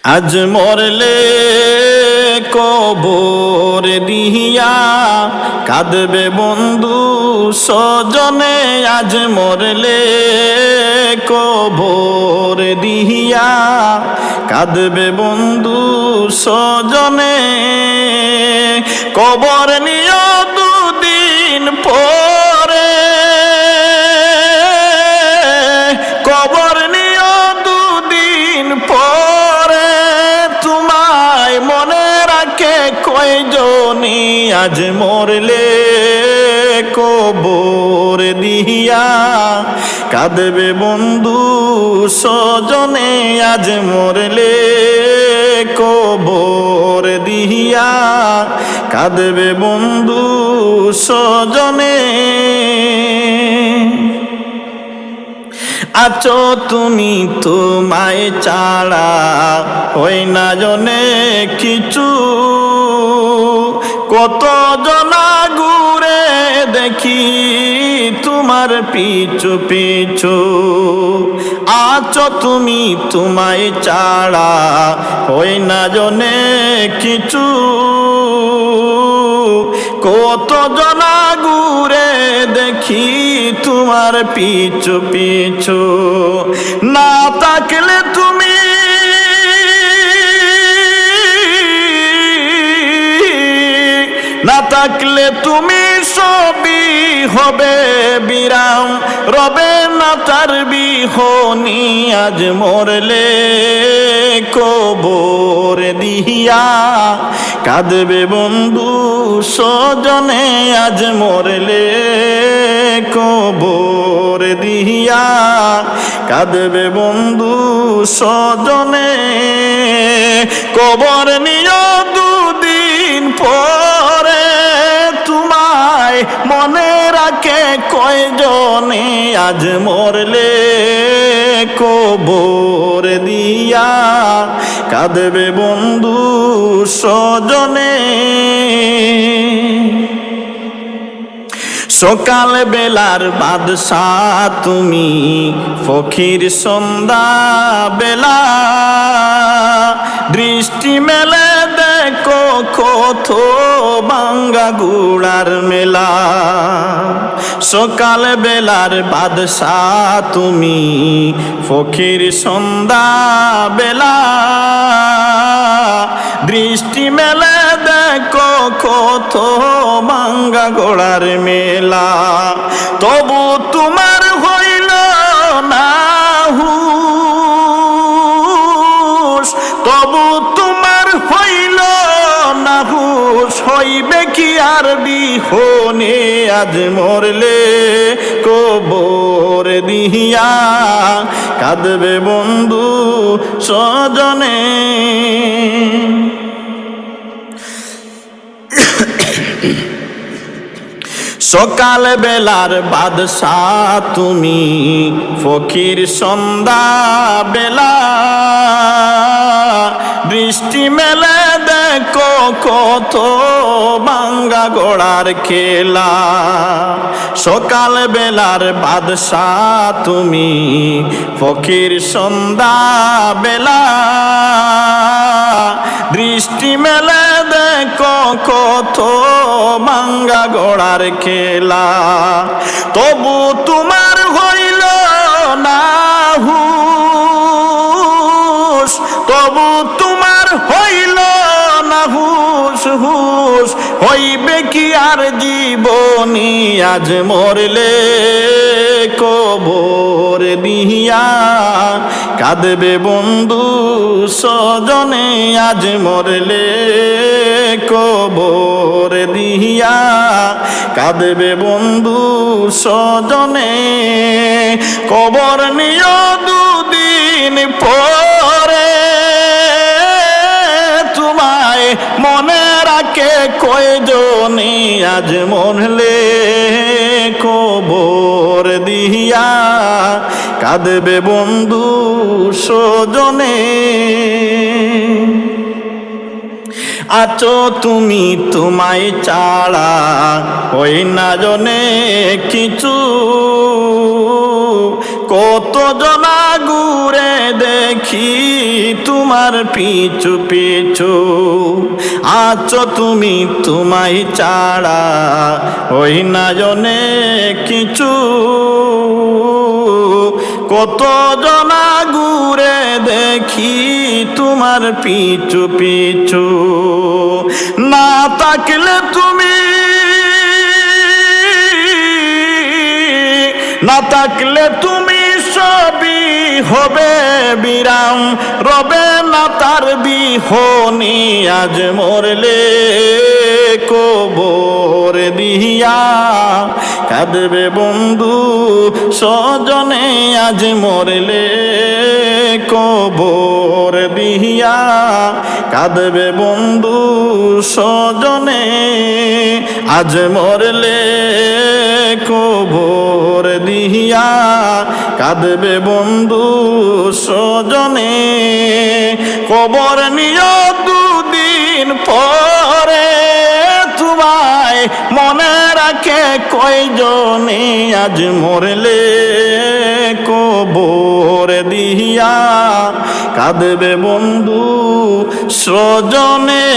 আজ মরলে কবর দিয়া কাঁদবে বন্ধু স্বজনে। আজ মরলে কবর দিয়া কাঁদবে বন্ধু স্বজনে। কবর নিয়ে দুদিন পরে, কবর নিয়ে দুদিন পরে তোমায় মনে রাখে কয়জনি। আজ মরলে কবর দিয়া কাঁদবে বন্ধু স্বজনে। আজ মরলে কবর দিয়া কাঁদবে বন্ধু স্বজনে। আছো তুমি তোমায় ছাড়া হই না জনে কিছু। কত জনা ঘুরে দেখি তোমার পিছু পিছু। আছো তুমি তোমায় ছাড়া হই না জনে কিছু। কত জনা ঘুরে দেখি তোমার পিছু পিছু। না থাকলে তুমি, না থাকলে তুমি সবই হবে বিরাম, রবে না তার বিহনি। আজ মরলে কবর দিয়া কাঁদবে বন্ধু স্বজনে। আজ মরলে কবর দিয়া কাঁদবে বন্ধু স্বজনে। কবর নিয়ে দুদিন পরে তোমায় মনে রাখে কয়জনে। আজ মরলে কবর দিয়া কাঁদবে বন্ধু স্বজনে। সকাল বেলার বাদশাহ তুমি, ফকির সন্ধ্যা বেলা। দৃষ্টি মেলে দেখো কত ভাঙ্গা গুড়ার মেলা। সকাল বেলার বাদশাহ তুমি, ফকির সন্ধ্যা বেলা। দৃষ্টি মেলে দেখো কত ভাঙ্গা গোড়ার মেলা। তবু তোমার হইল না হুঁশ, তবু তোমার হইল না হুঁশ। হইবে কি আর বিহনে। আজ মরলে কবর দিয়া কাঁদবে বন্ধু স্বজনে। সকাল বেলার বাদশাহ তুমি, ফকির সন্ধ্যা বেলা। দৃষ্টি মেলে দেখো কত ভাঙ্গা গোড়ার খেলা। সকাল বেলার বাদশাহ তুমি, ফকির সন্ধ্যা বেলা। দৃষ্টি মেলে দেখো কত ভাঙ্গা গোড়ার খেলা। তবু তোমার হইল না হুঁশ, তবু তোমার হইল না হুঁশ হুঁশ। হইবে কি আর জীবনী। আজ মরলে কবর দিয়া কাঁদবে বন্ধু স্বজনে। আজ মরলে কবর দিয়া কাঁদবে বন্ধু স্বজনে। কবর নিয়ে দুদিন পরে তোমায় মনে রাখে কয়জনি। আজ মরলে কবর দিয়া কাঁদবে বন্ধু স্বজনে। আছো তুমি তোমায় ছাড়া হই না জনে কিছু। কত জনা ঘুরে দেখি তোমার তোমার পিছু পিছু আছো তুমি, তোমায় ছাড়া ওই নয়নে কিছু। কত জনা ঘুরে দেখি তোমার পিছু পিছু, না থাকলে তুমি, না থাকলে তুমি সবই হবে বিরাম, রবে না তার বিহনি। আজ মরলে কবর দিয়া কাঁদবে বন্ধু স্বজনে, আজ মরলে কবর দিয়া কাঁদবে বন্ধু স্বজনে, আজ মরলে কবর দিয়া কাঁদবে বন্ধু স্বজনে। কবর নিয়ে দুদিন পরে তোমায় মনে রাখে কয়জনে, আজ মরলে কবর দিয়া কাঁদবে বন্ধু স্বজনে।